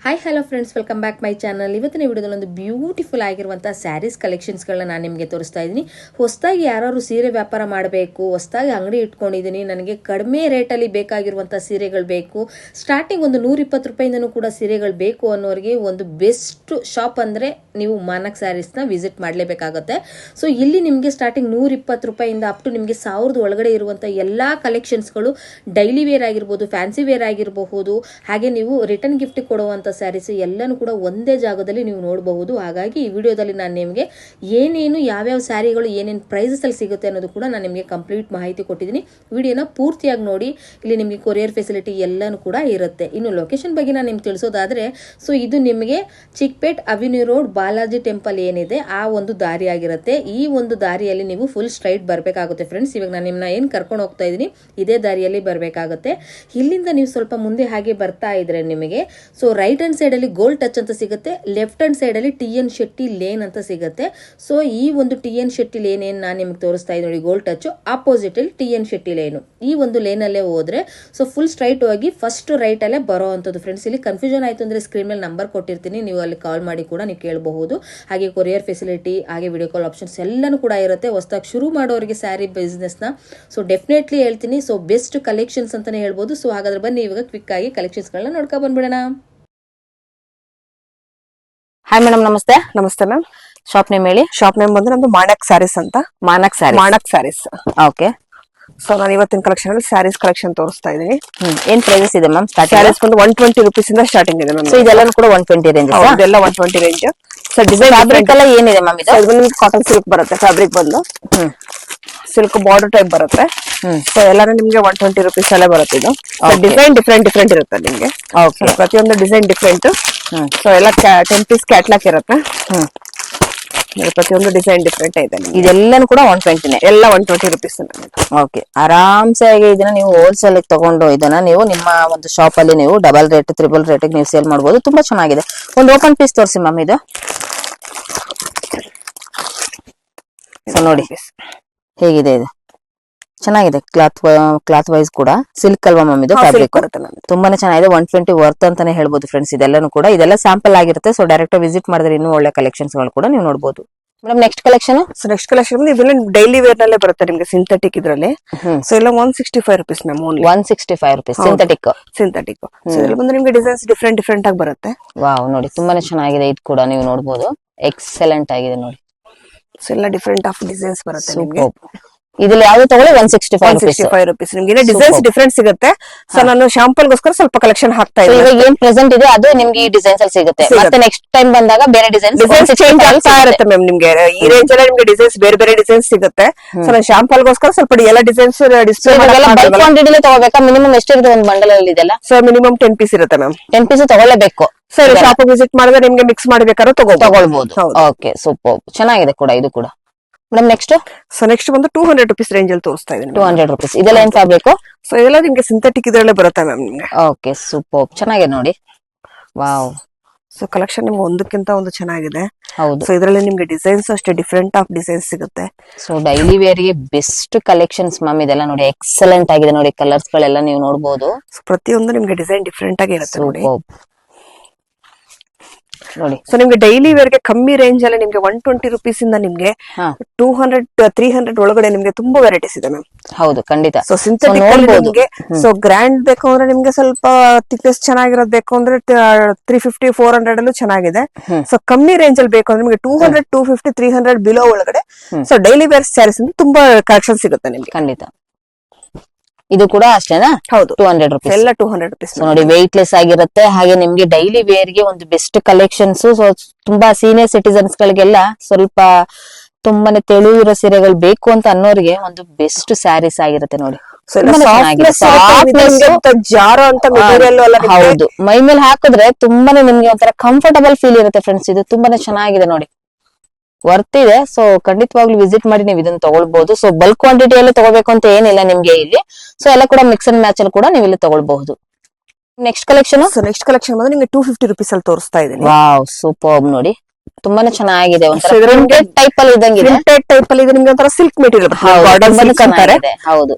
Hi hello friends, welcome back my channel. ಇವತ್ತಿನ ವಿಡಿಯೋದಲ್ಲಿ ಒಂದು ಬ್ಯೂಟಿಫುಲ್ ಆಗಿರುವಂಥ ಸ್ಯಾರೀಸ್ ಕಲೆಕ್ಷನ್ಸ್ಗಳನ್ನ ನಾನು ನಿಮಗೆ ತೋರಿಸ್ತಾ ಇದ್ದೀನಿ. ಹೊಸದಾಗಿ ಯಾರು ಸೀರೆ ವ್ಯಾಪಾರ ಮಾಡಬೇಕು, ಹೊಸದಾಗಿ ಅಂಗಡಿ ಇಟ್ಕೊಂಡಿದ್ದೀನಿ, ನನಗೆ ಕಡಿಮೆ ರೇಟಲ್ಲಿ ಬೇಕಾಗಿರುವಂಥ ಸೀರೆಗಳು ಬೇಕು, ಸ್ಟಾರ್ಟಿಂಗ್ ಒಂದು 120 ರೂಪಾಯಿಂದನೂ ಕೂಡ ಸೀರೆಗಳು ಬೇಕು ಅನ್ನೋರಿಗೆ ಒಂದು ಬೆಸ್ಟ್ ಶಾಪ್ ಅಂದರೆ ನೀವು ಮಾನಕ್ ಸ್ಯಾರೀಸ್ನ ವಿಸಿಟ್ ಮಾಡಲೇಬೇಕಾಗುತ್ತೆ. ಸೊ ಇಲ್ಲಿ ನಿಮಗೆ ಸ್ಟಾರ್ಟಿಂಗ್ 120 ರೂಪಾಯಿಂದ ಅಪ್ ಟು ನಿಮಗೆ 1000 ಒಳಗಡೆ ಇರುವಂಥ ಎಲ್ಲ ಕಲೆಕ್ಷನ್ಸ್ಗಳು ಡೈಲಿ ವೇರ್ ಆಗಿರ್ಬೋದು, ಫ್ಯಾನ್ಸಿ ವೇರ್ ಆಗಿರಬಹುದು, ಹಾಗೆ ನೀವು ರಿಟರ್ನ್ ಗಿಫ್ಟ್ ಕೊಡುವಂಥ ಸ್ಯಾರೀಸ್ ಎಲ್ಲನೂ ಕೂಡ ಒಂದೇ ಜಾಗದಲ್ಲಿ ನೀವು ನೋಡಬಹುದು. ಹಾಗಾಗಿ ಈ ವಿಡಿಯೋದಲ್ಲಿ ನಾನು ನಿಮಗೆ ಏನೇನು ಯಾವ್ಯಾವ ಸ್ಯಾರಿಗಳು ಏನೇನು ಪ್ರೈಸಸ್ ಅಲ್ಲಿ ಸಿಗುತ್ತೆ ಅನ್ನೋದು ಕೂಡ ನಾನು ನಿಮಗೆ ಕಂಪ್ಲೀಟ್ ಮಾಹಿತಿ ಕೊಟ್ಟಿದ್ದೀನಿ. ವಿಡಿಯೋನ ಪೂರ್ತಿಯಾಗಿ ನೋಡಿ. ಇಲ್ಲಿ ನಿಮಗೆ ಕೊರಿಯರ್ ಫೆಸಿಲಿಟಿ ಎಲ್ಲನೂ ಕೂಡ ಇರುತ್ತೆ. ಇನ್ನು ಲೊಕೇಶನ್ ಬಗ್ಗೆ ನಾನು ನಿಮ್ಗೆ ತಿಳಿಸೋದಾದ್ರೆ, ಸೊ ಇದು ನಿಮಗೆ Chickpet avenue road Balaji temple ಏನಿದೆ ಆ ಒಂದು ದಾರಿ ಆಗಿರುತ್ತೆ. ಈ ಒಂದು ದಾರಿಯಲ್ಲಿ ನೀವು ಫುಲ್ ಸ್ಟ್ರೈಟ್ ಬರಬೇಕಾಗುತ್ತೆ ಫ್ರೆಂಡ್ಸ್. ಇವಾಗ ನಾನು ನಿಮ್ಮನ್ನ ಏನು ಕರ್ಕೊಂಡು ಹೋಗ್ತಾ ಇದ್ದೀನಿ ಇದೇ ದಾರಿಯಲ್ಲಿ ಬರಬೇಕಾಗುತ್ತೆ. ಇಲ್ಲಿಂದ ನೀವು ಸ್ವಲ್ಪ ಮುಂದೆ ಹಾಗೆ ಬರ್ತಾ ಇದ್ರೆ ನಿಮಗೆ ಸೊ ರೈಟ್ ಹ್ಯಾಂಡ್ ಸೈಡ್ ಅಲ್ಲಿ ಗೋಲ್ಡ್ ಟಚ್ ಅಂತ ಸಿಗುತ್ತೆ, ಲೆಫ್ಟ್ ಹ್ಯಾಂಡ್ ಸೈಡ್ ಅಲ್ಲಿ TN ಶೆಟ್ಟಿ ಲೇನ್ ಅಂತ ಸಿಗುತ್ತೆ. ಸೊ ಈ ಒಂದು TN ಶೆಟ್ಟಿ ಲೇನ್ ಏನ್ ನಾನು ನಿಮ್ಗೆ ತೋರಿಸ್ತಾ ಇದ್ದೀನಿ ನೋಡಿ, ಗೋಲ್ಡ್ ಟಚ್ ಆಪೋಸಿಟ್ ಅಲ್ಲಿ TN ಶೆಟ್ಟಿ ಲೇನು. ಈ ಒಂದು ಲೇನ್ ಅಲ್ಲೇ ಹೋದ್ರೆ ಸೊ ಫುಲ್ ಸ್ಟ್ರೈಟ್ ಹೋಗಿ ಫಸ್ಟ್ ರೈಟ್ ಅಲ್ಲೇ ಬರೋ ಅಂಥದ್ದು ಫ್ರೆಂಡ್ಸ್. ಇಲ್ಲಿ ಕನ್ಫ್ಯೂಷನ್ ಆಯ್ತು ಅಂದ್ರೆ ಸ್ಕ್ರೀನ್ ಮೇಲೆ ನಂಬರ್ ಕೊಟ್ಟಿರ್ತೀನಿ, ನೀವು ಅಲ್ಲಿ ಕಾಲ್ ಮಾಡಿ ಕೂಡ ನೀವು ಕೇಳಬಹುದು. ಹಾಗೆ ಕೊರಿಯರ್ ಫೆಸಿಲಿಟಿ, ಹಾಗೆ ವಿಡಿಯೋ ಕಾಲ್ ಆಪ್ಷನ್ಸ್ ಎಲ್ಲನೂ ಕೂಡ ಇರುತ್ತೆ. ಹೊಸದಾಗಿ ಶುರು ಮಾಡೋರಿಗೆ ಸ್ಯಾರಿ ಬಿಸ್ನೆಸ್ ನ ಸೊ ಡೆಫಿನೆಟ್ಲಿ ಹೇಳ್ತೀನಿ. ಸೊ ಬೆಸ್ಟ್ ಕಲೆಕ್ಷನ್ಸ್ ಅಂತಾನೆ ಹೇಳ್ಬೋದು. ಸೊ ಹಾಗಾದ್ರೆ ಬನ್ನಿ ಇವಾಗ ಕ್ವಿಕ್ ಆಗಿ ಕಲೆಕ್ಷನ್ಸ್ ಗಳನ್ನ ನೋಡ್ಕೊ ಬಂದ್ಬಿಡೋಣ. ಹಾಯ್ ಮೇಡಮ್, ನಮಸ್ತೆ. ನಮಸ್ತೆ ಮ್ಯಾಮ್. ಶಾಪ್ ನೇಮ್ ಹೇಳಿ. ಶಾಪ್ ನೇಮ್ ಬಂದು ನಮ್ದು ಮಾನಕ್ ಸ್ಯಾರೀಸ್ ಅಂತ. ಮಾನಕ್ ಸ್ಯಾರೀಸ್. ಓಕೆ. ಸೊ ನಾನು ಇವತ್ತಿನ ಕಲೆಕ್ಷನ್ ಅಲ್ಲಿ ಸ್ಯಾರೀಸ್ ಕಲೆಕ್ಷನ್ ತೋರಿಸ್ತಾ ಇದ್ದೀನಿ. ಏನ್ ಪ್ರೈಸಸ್ ಇದೆ ಮ್ಯಾಮ್? ಸ್ಯಾರೀಸ್ ಬಂದು 120 ರೂಪೀಸ್ ಇಂದ ಸ್ಟಾರ್ಟಿಂಗ್ ಇದೆ ಮ್ಯಾಮ್. ಸೊ ಇದೆಲ್ಲ ಕೂಡ 120 ರೇಂಜ್. ಇದೆಲ್ಲ 120 ರೇಂಜ್. ಸೊ ಡಿಸೈನ್ ಫ್ಯಾಬ್ರಿಕ್ ಎಲ್ಲ ಏನಿದೆ ಮ್ಯಾಮ್? ಇದು ಬಂದು ಕಾಟನ್ ಸಿಲ್ಕ್ ಬರುತ್ತೆ. ಫ್ಯಾಬ್ರಿಕ್ ಬಂದು ಸಿಲ್ಕ್ ಬಾರ್ಡರ್ ಟೈಪ್ ಬರುತ್ತೆ. ಸೊ ಎಲ್ಲಾನು ನಿಮ್ಗೆ 120 ರೂಪೀಸ್ ಅಲ್ಲೇ ಬರುತ್ತೆ. ಇದು ಡಿಸೈನ್ ಡಿಫ್ರೆಂಟ್ ಇರುತ್ತೆ ನಿಮ್ಗೆ. ಪ್ರತಿಯೊಂದು ಡಿಸೈನ್ ಡಿಫ್ರೆಂಟ್. ಸೊ ಎಲ್ಲ 10 ಪೀಸ್ ಕ್ಯಾಟ್ಲಾಗ್ ಇರುತ್ತೆ. ಪ್ರತಿಯೊಂದು ಡಿಸೈನ್ ಡಿಫ್ರೆಂಟ್ ಇದೆ. ಇದೆಲ್ಲನೂ ಕೂಡ 120 ಎಲ್ಲ 120 ರೂಪೀಸ್. ಓಕೆ, ಆರಾಮ್ಸೆ ಆಗಿ ಇದನ್ನ ನೀವು ಹೋಲ್ಸೇಲ್ ತಗೊಂಡು ಇದನ್ನ ನೀವು ನಿಮ್ಮ ಒಂದು ಶಾಪ್ ಅಲ್ಲಿ ನೀವು ಡಬಲ್ ರೇಟ್ ತ್ರಿಬಲ್ ರೇಟ್ ನೀವು ಸೇಲ್ ಮಾಡಬಹುದು. ತುಂಬಾ ಚೆನ್ನಾಗಿದೆ. ಒಂದು ಓಪನ್ ಪೀಸ್ ತೋರಿಸಿ ಮ್ಯಾಮ್. ಇದು ಸೊ ನೋಡಿ ಹೇಗಿದೆ, ಇದು ಚೆನ್ನಾಗಿದೆ. ಕ್ಲಾತ್ ವೈಸ್ ಕೂಡ ಸಿಲ್ಕ್ ಅಲ್ವಾ ಮ್ಯಾಮ್? ಇದು ಫ್ಯಾಬ್ರಿಕ್ ತುಂಬಾನೇ ಚೆನ್ನಾಗಿದೆ. 120 ವರ್ತ್ ಅಂತಾನೆ ಹೇಳ್ಬೋದು ಫ್ರೆಂಡ್ಸ್. ಇದೆಲ್ಲನೂ ಕೂಡ ಇದೆಲ್ಲ ಸ್ಯಾಂಪಲ್ ಆಗಿರುತ್ತೆ. ಸೊ ಡೈರೆಕ್ಟ್ ವಿಸಿಟ್ ಮಾಡಿದ್ರೆ ಇನ್ನೂ ಒಳ್ಳೆ ಕಲೆಕ್ಷನ್ಸ್ ಗಳು ಕೂಡ ನೀವು ನೋಡಬಹುದು. Madam next collection. So next collection ಇದೆಲ್ಲ ಡೈಲಿ ವೇರ್ ನಲ್ಲೇ ಬರುತ್ತೆ ನಿಮ್ಗೆ, ಸಿಂಥೆಟಿಕ್ ಇದ್ರಲ್ಲಿ. ಸೊ ಎಲ್ಲ 165 rupees ma'am. 165 rupees synthetic. So ಇದ್ರಲ್ಲಿ ಬಂದು ನಿಮ್ಗೆ ಡಿಸೈನ್ಸ್ ಡಿಫ್ರೆಂಟ್ ಆಗಿ ಬರುತ್ತೆ. ವಾವ್, ನೋಡಿ ತುಂಬಾನೇ ಚೆನ್ನಾಗಿದೆ. ಇದು ಕೂಡ ನೀವು ನೋಡಬಹುದು, ಎಕ್ಸಲೆಂಟ್ ಆಗಿದೆ ನೋಡಿ. ಸೊ ಎಲ್ಲ ಡಿಫ್ರೆಂಟ್ ಆಫ್ ಡಿಸೈನ್ಸ್ ಬರುತ್ತೆ ನಿಮ್ಗೆ. ಇದ್ರಲ್ಲಿ ಯಾವ್ದು ತಗೊಳ್ಳಿ 165 ರೂಪೀಸ್. ನಿಮ್ಗೆ ಡಿಸೈನ್ಸ್ ಡಿಫ್ರೆಂಟ್ ಸಿಗುತ್ತೆ. ಸೊ ನಾನು ಶಾಂಪಲ್ ಗೋಸ್ಕರ ಸ್ವಲ್ಪ ಕಲೆಕ್ಷನ್ ಹಾಕ್ತಾ ಇದ್ದೀನಿ. ಇವಾಗ ಏನ್ ಪ್ರೆಸೆಂಟ್ ಇದೆ ಅದು ನಿಮ್ಗೆ ಈ ಡಿಸೈನ್ಸ್ ಅಲ್ಲಿ ಸಿಗುತ್ತೆ. ಮತ್ತೆ ನೆಕ್ಸ್ಟ್ ಟೈಮ್ ಬಂದಾಗ ಬೇರೆ ಡಿಸೈನ್ಸ್ ಚೇಂಜ್ ಆಗ್ತಾ ಇರುತ್ತೆ ಮ್ಯಾಮ್. ನಿಮ್ಗೆ ಈ ರೇಂಜ್ ಅಲ್ಲಿ ನಿಮ್ಗೆ ಡಿಸೈನ್ಸ್ ಬೇರೆ ಡಿಸೈನ್ಸ್ ಸಿಗುತ್ತೆ. ಸೊ ನಾನು ಶಾಂಪಲ್ ಗೋಸ್ಕರ ಸ್ವಲ್ಪ ಎಲ್ಲ ಡಿಸೈನ್ಸ್ ಡಿಸ್ಪ್ಲೇ ಬಲ್ಕ್ ಕ್ವಾಂಟಿಟಿಲಿ ತಗೋಬೇಕಾ? ಮಿನಿಮಮ್ ಎಷ್ಟಿರುತ್ತೆ ಒಂದು ಬಂಡಲ್ ಅಲ್ಲಿ? ಇದೆಲ್ಲ ಸೊ ಮಿನಿಮಮ್ 10 ಪೀಸ್ ಇರುತ್ತೆ ಮ್ಯಾಮ್. 10 ಪೀಸ್ ತಗೊಳ್ಳೇಬೇಕು. ಸರ್ ಶಾಪ್ ವಿಸಿಟ್ ಮಾಡಿದ್ರೆ ನಿಮ್ಗೆ ಮಿಕ್ಸ್ ಮಾಡ್ಬೇಕಾದ್ರೂ ತಗೊಳ್ಬಹುದು. ಓಕೆ, ಸೂಪರ್, ಚೆನ್ನಾಗಿದೆ ಕೂಡ ಇದು ಕೂಡ. Madam next. ಸೊ ನೆಕ್ಸ್ಟ್ ಬಂದು 200 ರೂಪೀಸ್ ರೇಂಜ್ ಅಲ್ಲಿ ತೋರಿಸ್ತಾ ಇದ್ದೀನಿ. 200 ರೂಪೀಸ್. ಇದೆಲ್ಲ ಏನ್ ಫ್ಯಾಬ್ರಿಕ್? ಸೊ ಇದೆಲ್ಲ ನಿಮ್ಗೆ ಸಿಂಥೆಟಿಕ್ ಇದರಲ್ಲೇ ಬರುತ್ತೆ ಮ್ಯಾಮ್ ನಿಮ್ಗೆ. ಓಕೆ, ಸೂಪರ್, ಚೆನ್ನಾಗಿದೆ ನೋಡಿ. ವಾವ್. ಸೊ ಕಲೆಕ್ಷನ್ ನಿಮ್ಗೆ ಒಂದಕ್ಕಿಂತ ಒಂದು ಚೆನ್ನಾಗಿದೆ. ಹೌದು. ಸೊ ಇದರಲ್ಲಿ ನಿಮ್ಗೆ ಡಿಸೈನ್ಸ್ ಅಷ್ಟೇ ಡಿಫ್ರೆಂಟ್ ಆಫ್ ಡಿಸೈನ್ಸ್ ಸಿಗುತ್ತೆ. ಸೊ ಡೈಲಿ ವೇರ್ ಗೆ ಬೆಸ್ಟ್ ಕಲೆಕ್ಷನ್ಸ್ ಮ್ಯಾಮ್. ಇದೆಲ್ಲ ನೋಡಿ ಎಕ್ಸಲೆಂಟ್ ಆಗಿದೆ ನೋಡಿ. ಕಲರ್ಸ್ ಗಳೆಲ್ಲ ನೀವು ನೋಡಬಹುದು. ಸೊ ಪ್ರತಿಯೊಂದು ನಿಮ್ಗೆ ಡಿಸೈನ್ ಡಿಫ್ರೆಂಟ್ ಆಗಿ ಇರುತ್ತೆ ನೋಡಿ. ನೋಡಿ, ಸೊ ನಿಮ್ಗೆ ಡೈಲಿ ವೇರ್ ಗೆ ಕಮ್ಮಿ ರೇಂಜ್ ಅಲ್ಲಿ ನಿಮ್ಗೆ 120 ರೂಪೀಸ್ ಇಂದ ನಿಮ್ಗೆ 200 300 ಒಳಗಡೆ ನಿಮ್ಗೆ ತುಂಬಾ ವೆರೈಟೀಸ್ ಇದೆ ಮ್ಯಾಮ್. ಹೌದು, ಖಂಡಿತ. ಸೊ ಸಿಂಥೆಟಿಕ್ ನಿಮ್ಗೆ ಸೊ ಗ್ರ್ಯಾಂಡ್ ಬೇಕು ಅಂದ್ರೆ ನಿಮ್ಗೆ ಸ್ವಲ್ಪ ಥಿಕ್ನೆಸ್ ಚೆನ್ನಾಗಿರೋದು ಬೇಕು ಅಂದ್ರೆ 350 400 ಅಲ್ಲೂ ಚೆನ್ನಾಗಿದೆ. ಸೊ ಕಮ್ಮಿ ರೇಂಜ್ ಅಲ್ಲಿ ಬೇಕು ಅಂದ್ರೆ ನಿಮ್ಗೆ 200 250 300 ಬಿಲೋ ಒಳಗಡೆ ಸೊ ಡೈಲಿ ವೇರ್ ಸ್ಯಾರೀಸ್ ತುಂಬಾ ಕಲೆಕ್ಷನ್ ಸಿಗುತ್ತೆ ನಿಮ್ಗೆ. ಖಂಡಿತ. ಇದು ಕೂಡ ಅಷ್ಟೇನಾ? ಹೌದು, 200 ರೂಪೀಸ್. ಎಲ್ಲ 200 ರೂಪೀಸ್ ನೋಡಿ, ವೆಯ್ಟ್ ಲೆಸ್ ಆಗಿರುತ್ತೆ. ಹಾಗೆ ನಿಮ್ಗೆ ಡೈಲಿ ವೇರ್ ಗೆ ಒಂದು ಬೆಸ್ಟ್ ಕಲೆಕ್ಷನ್ಸ್. ಸೊ ತುಂಬಾ ಸೀನಿಯರ್ ಸಿಟಿಸನ್ಸ್ ಗಳಿಗೆಲ್ಲ ಸ್ವಲ್ಪ ತುಂಬಾನೇ ತೆಳುವಿರೋ ಸೀರೆಗಳು ಬೇಕು ಅಂತ ಅನ್ನೋರಿಗೆ ಒಂದು ಬೆಸ್ಟ್ ಸ್ಯಾರೀಸ್ ಆಗಿರುತ್ತೆ ನೋಡಿ. ಹೌದು, ಮೈ ಮೇಲೆ ಹಾಕಿದ್ರೆ ತುಂಬಾನೇ ನಿಮ್ಗೆ ಒಂಥರ ಕಂಫರ್ಟಬಲ್ ಫೀಲ್ ಇರುತ್ತೆ ಫ್ರೆಂಡ್ಸ್. ಇದು ತುಂಬಾನೇ ಚೆನ್ನಾಗಿದೆ ನೋಡಿ, ವರ್ತ್ ಇದೆ. ಸೊ ಖಂಡಿತವಾಗ್ಲೂ ವಿಸಿಟ್ ಮಾಡಿ ನೀವು ಇದನ್ನ ತಗೊಳ್ಬಹುದು. ಸೊ ಬಲ್ಕ್ ಕ್ವಾಂಟಿಟಿ ಅಲ್ಲಿ ತಗೋಬೇಕು ಅಂತ ಏನಿಲ್ಲ ನಿಮ್ಗೆ ಇಲ್ಲಿ. ಸೊ ಎಲ್ಲ ಕೂಡ ಮಿಕ್ಸ್ ಅಂಡ್ ಮ್ಯಾಚ್ ಅಲ್ಲಿ ಕೂಡ ನೀವು ಇಲ್ಲಿ ತಗೊಳ್ಬಹುದು. Next collection. So next collection ಬಂದ್ರೆ ನಿಮ್ಗೆ 250 ರೂಪೀಸ್ ಅಲ್ಲಿ ತೋರಿಸ್ತಾ ಇದ್ದೀನಿ. ವಾವ್, ಸೂಪರ್ ನೋಡಿ, ತುಂಬಾನೇ ಚೆನ್ನಾಗಿದೆ. ಟೈಪ್ ಅಲ್ಲಿ ಇದ್ದಂಗಿದೆ. ಟೈಪ್ ಅಲ್ಲಿ ಇದೆ ನಿಮ್ಗೆ ಒಂಥರ ಸಿಲ್ಕ್ ಮೆಟೀರಿಯಲ್. ಹೌದು.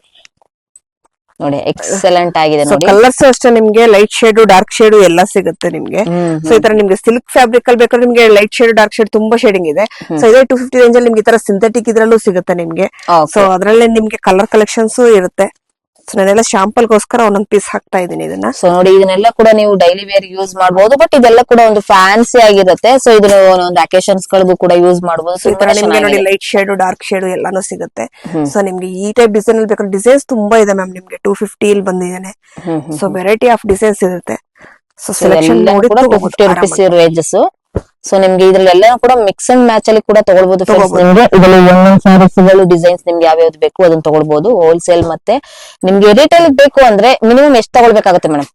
ನೋಡಿ ಎಕ್ಸಲೆಂಟ್ ಆಗಿದೆ ನೋಡಿ. ಕಲರ್ಸ್ ಅಷ್ಟೇ ನಿಮ್ಗೆ ಲೈಟ್ ಶೇಡ್ ಡಾರ್ಕ್ ಶೇಡ್ ಎಲ್ಲ ಸಿಗುತ್ತೆ ನಿಮ್ಗೆ. ಸೊ ಈ ತರ ನಿಮ್ಗೆ ಸಿಲ್ಕ್ ಫ್ಯಾಬ್ರಿಕ್ ಅಲ್ಲಿ ಬೇಕಾದ್ರೆ ನಿಮ್ಗೆ ಲೈಟ್ ಶೇಡ್ ಡಾರ್ಕ್ ಶೇಡ್ ತುಂಬಾ ಶೇಡಿಂಗ್ ಇದೆ. ಸೊ ಇದೇ 250 ರೇಂಜ್ ಅಲ್ಲಿ ನಿಮ್ಗೆ ಈ ತರ ಸಿಂಥೆಟಿಕ್ ಇದ್ರಲ್ಲೂ ಸಿಗುತ್ತೆ ನಿಮ್ಗೆ. ಸೊ ಅದ್ರಲ್ಲೇ ನಿಮ್ಗೆ ಕಲರ್ ಕಲೆಕ್ಷನ್ಸ್ ಇರುತ್ತೆ. ಸೊ ನಾನೆಲ್ಲ ಶಾಂಪಲ್ ಗೋಸ್ಕರ ಒಂದೊಂದ್ ಪೀಸ್ ಹಾಕ್ತಾ ಇದೀನಿ ಇದನ್ನ. ಸೊ ನೋಡಿ ಇದನ್ನೆಲ್ಲ ಕೂಡ ನೀವು ಡೈಲಿ ವೇರ್ ಯೂಸ್ ಮಾಡಬಹುದು, ಬಟ್ ಇದೆಲ್ಲ ಕೂಡ ಒಂದು ಫ್ಯಾನ್ಸಿ ಆಗಿರುತ್ತೆ. ಸೊ ಇದನ್ನ ಒಂದು ಅಕೇಶನ್ಸ್ ಗಳಿಗೂ ಕೂಡ ಯೂಸ್ ಮಾಡಬಹುದು. ಈ ತರ ನಿಮ್ಗೆ ನೋಡಿ ಲೈಟ್ ಶೇಡ್ ಡಾರ್ಕ್ ಶೇಡ್ ಎಲ್ಲಾನು ಸಿಗುತ್ತೆ. ಸೊ ನಿಮ್ಗೆ ಈ ಟೈಪ್ ಡಿಸೈನ್ ಅಲ್ಲಿ ಬೇಕಾದ್ರೆ ಡಿಸೈನ್ಸ್ ತುಂಬಾ ಇದೆ ಮ್ಯಾಮ್. ನಿಮ್ಗೆ 250 ಇಲ್ಲಿ ಬಂದಿದ್ದಾನೆ. ಸೊ ವೆರೈಟಿ ಆಫ್ ಡಿಸೈನ್ಸ್ ಇರುತ್ತೆ. ಸೊ ಸೆಲೆಕ್ಷನ್ ನೋಡಿ 250 rupees ರೇಂಜಸ್. ಸೊ ನಿಮ್ಗೆ ಇದ್ರಲ್ಲೆಲ್ಲ ಕೂಡ ಮಿಕ್ಸ್ ಅಂಡ್ ಮ್ಯಾಚ್ ಅಲ್ಲಿ ಕೂಡ ತಗೊಳ್ಬಹುದು. ನಿಮ್ಗೆ ಇದರಲ್ಲಿ ಒಂದೊಂದು ಸ್ಯಾರೀಸ್ ಗಳು ಡಿಸೈನ್ಸ್ ನಿಮ್ಗೆ ಯಾವ್ಯಾವ್ದು ಬೇಕು ಅದನ್ನ ತಗೊಳ್ಬಹುದು. ಹೋಲ್ಸೇಲ್ ಮತ್ತೆ ನಿಮ್ಗೆ ರಿಟೇಲ್ ಬೇಕು ಅಂದ್ರೆ ಮಿನಿಮಮ್ ಎಷ್ಟು ತಗೊಳ್ಬೇಕಾಗುತ್ತೆ ಮೇಡಮ್?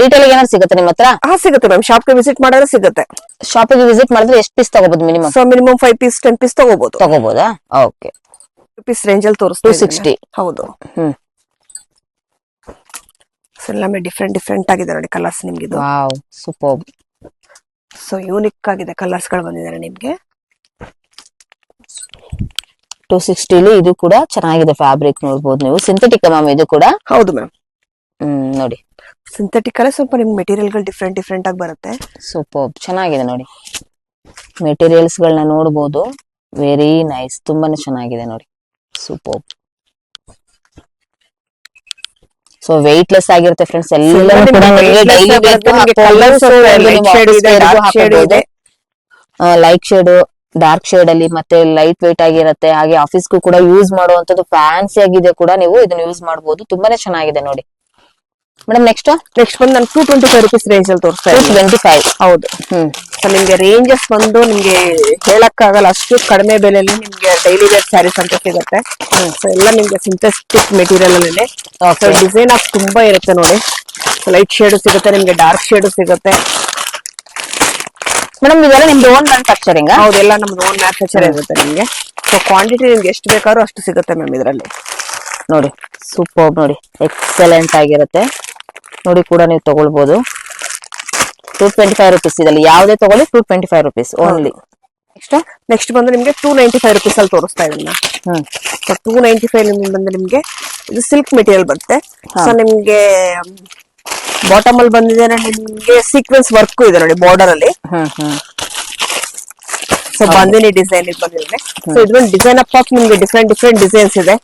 ರಿಟೇಲ್ ಏನಾದ್ರು ಸಿಗುತ್ತೆ ನಿಮ್ಮ ಹತ್ರ? ಸಿಗುತ್ತೆ ಮ್ಯಾಮ್. ಶಾಪ್ ಗೆ ವಿಸಿಟ್ ಮಾಡಿದ್ರೆ ಸಿಗುತ್ತೆ. ಶಾಪಿಗೆ ವಿಸಿಟ್ ಮಾಡಿದ್ರೆ ಎಷ್ಟು ಪೀಸ್ ತಗೋಬಹುದು minimum? So minimum 5 piece 10 piece ತಗೋಬಹುದಾ? ಓಕೆ. ಪೀಸ್ ರೇಂಜ್ ಅಲ್ಲಿ ತೋರಿಸ್ತಾ 260. ಹೌದು. ಸೊ ಎಲ್ಲಾமே ಡಿಫ್ರೆಂಟ್ ಆಗಿದೆ ನೋಡಿ ಕಲರ್ಸ್ ನಿಮ್ಗೆ. ಇದು ವಾವ್ ಸೂಪರ್. ಸೊ ಯೂನಿಕ್ ಆಗಿದೆ ಕಲರ್ಸ್ ಗಳು ಬಂದಿದ್ದಾರೆ ನಿಮ್ಗೆ. 260 ಇದು ಕೂಡ ಚೆನ್ನಾಗಿದೆ ಫ್ಯಾಬ್ರಿಕ್ ನೋಡಬಹುದು ನೀವು. ಸಿಂಥೆಟಿಕ್ ಮ್ಯಾಮ್ ಇದು ಕೂಡ? ಹೌದು ಮ್ಯಾಮ್. ನೋಡಿ ಸಿಂಥೆಟಿಕ್ ಅಲ್ಲೇ ಸ್ವಲ್ಪ ನಿಮ್ಗೆ ಮೆಟೀರಿಯಲ್ ಗಳು ಡಿಫ್ರೆಂಟ್ ಆಗಿ ಬರುತ್ತೆ. ಸೂಪರ್ ಚೆನ್ನಾಗಿದೆ ನೋಡಿ. ಮೆಟೀರಿಯಲ್ಸ್ ಗಳನ್ನ ನೋಡಬಹುದು. ವೆರಿ ನೈಸ್, ತುಂಬಾನೇ ಚೆನ್ನಾಗಿದೆ ನೋಡಿ. ಸೂಪರ್. ಸೊ ವೆಯ್ಟ್ ಲೆಸ್ ಆಗಿರುತ್ತೆ ಫ್ರೆಂಡ್ಸ್. ಎಲ್ಲ ಲೈಟ್ ಶೇಡ್ ಡಾರ್ಕ್ ಶೇಡ್ ಅಲ್ಲಿ ಮತ್ತೆ ಲೈಟ್ ವೆಯ್ಟ್ ಆಗಿರುತ್ತೆ. ಹಾಗೆ ಆಫೀಸ್ಗೂ ಕೂಡ ಯೂಸ್ ಮಾಡುವಂತದ್ದು ಫ್ಯಾನ್ಸಿ ಆಗಿದೆ ಕೂಡ. ನೀವು ಇದನ್ನ ಯೂಸ್ ಮಾಡಬಹುದು. ತುಂಬಾನೇ ಚೆನ್ನಾಗಿದೆ ನೋಡಿ ಮೇಡಮ್. ನೆಕ್ಸ್ಟ್ ಬಂದು ನಾನು 225 rupees ರೇಂಜ್ ಅಲ್ಲಿ ತೋರಿಸ್ತಾ ಇದ್ದೀನಿ. 225. ಹೌದು. ಸೊ ನಿಮ್ಗೆ ರೇಂಜಸ್ ಬಂದು ನಿಮ್ಗೆ ಹೇಳಕ್ ಆಗಲ್ಲ, ಅಷ್ಟು ಕಡಿಮೆ ಬೆಲೆಯಲ್ಲಿ ನಿಮ್ಗೆ ಡೈಲಿ ವೇರ್ ಸ್ಯಾರೀಸ್ ಅಂತ ಸಿಗುತ್ತೆ. ಸೊ ಎಲ್ಲ ನಿಮ್ಗೆ ಸಿಂಥೆಟಿಕ್ ಮೆಟೀರಿಯಲ್ ಅಲ್ಲಿ ಡಿಸೈನ್ ಆಫ್ ತುಂಬಾ ಇರುತ್ತೆ ನೋಡಿ. ಲೈಟ್ ಶೇಡ್ ಸಿಗುತ್ತೆ ನಿಮ್ಗೆ, ಡಾರ್ಕ್ ಶೇಡ್ ಸಿಗುತ್ತೆ. ಮೇಡಮ್ ಇದೆಲ್ಲ ನಿಮ್ದು ಓನ್ ಮ್ಯಾನುಫ್ಯಾಕ್ಚರಿಂಗ್? ಹೌದೆಲ್ಲ ನಮ್ದು ಓನ್ ಮ್ಯಾನುಫ್ಯಾಕ್ಚರ್ ಇರುತ್ತೆ ನಿಮ್ಗೆ. ಸೊ ಕ್ವಾಂಟಿಟಿ ನಿಮ್ಗೆ ಎಷ್ಟು ಬೇಕಾದ್ರೂ ಅಷ್ಟು ಸಿಗುತ್ತೆ ಮ್ಯಾಮ್ ಇದರಲ್ಲಿ. ನೋಡಿ ಸೂಪರ್ ನೋಡಿ, ಎಕ್ಸಲೆಂಟ್ ಆಗಿರುತ್ತೆ ನೋಡಿ. ಕೂಡ ನೀವು ತಗೊಳ್ಬಹುದು. 225 rupees ಇದರಲ್ಲಿ ಯಾವುದೇ ತಗೊಳ್ಳಿ 225 rupees ಓನ್ಲಿ. ನೆಕ್ಸ್ಟ್ ಬಂದು ನಿಮ್ಗೆ 295 rupees ಅಲ್ಲಿ ತೋರಿಸ್ತಾ ಇದನ್ನ. ಸೊ 295 ಬಂದು ನಿಮ್ಗೆ ಇದು ಸಿಲ್ಕ್ ಮೆಟೀರಿಯಲ್ ಬರುತ್ತೆ. ಸೊ ನಿಮ್ಗೆ ಬಾಟಮ್ ಅಲ್ಲಿ ಬಂದಿದೆ ನಿಮ್ಗೆ ಸೀಕ್ವೆನ್ಸ್ ವರ್ಕ್ ಇದೆ ನೋಡಿ ಬಾರ್ಡರ್ ಅಲ್ಲಿ. ಸೊ ಬಾಂದಿನಿ ಡಿಸೈನ್ ಬಂದಿದೆ. ಸೊ ಇದ್ರಲ್ಲಿ ಡಿಸೈನ್ ಅಪ್ ನಿಮ್ಗೆ ಡಿಫ್ರೆಂಟ್ ಡಿಸೈನ್ಸ್ ಇದೆ.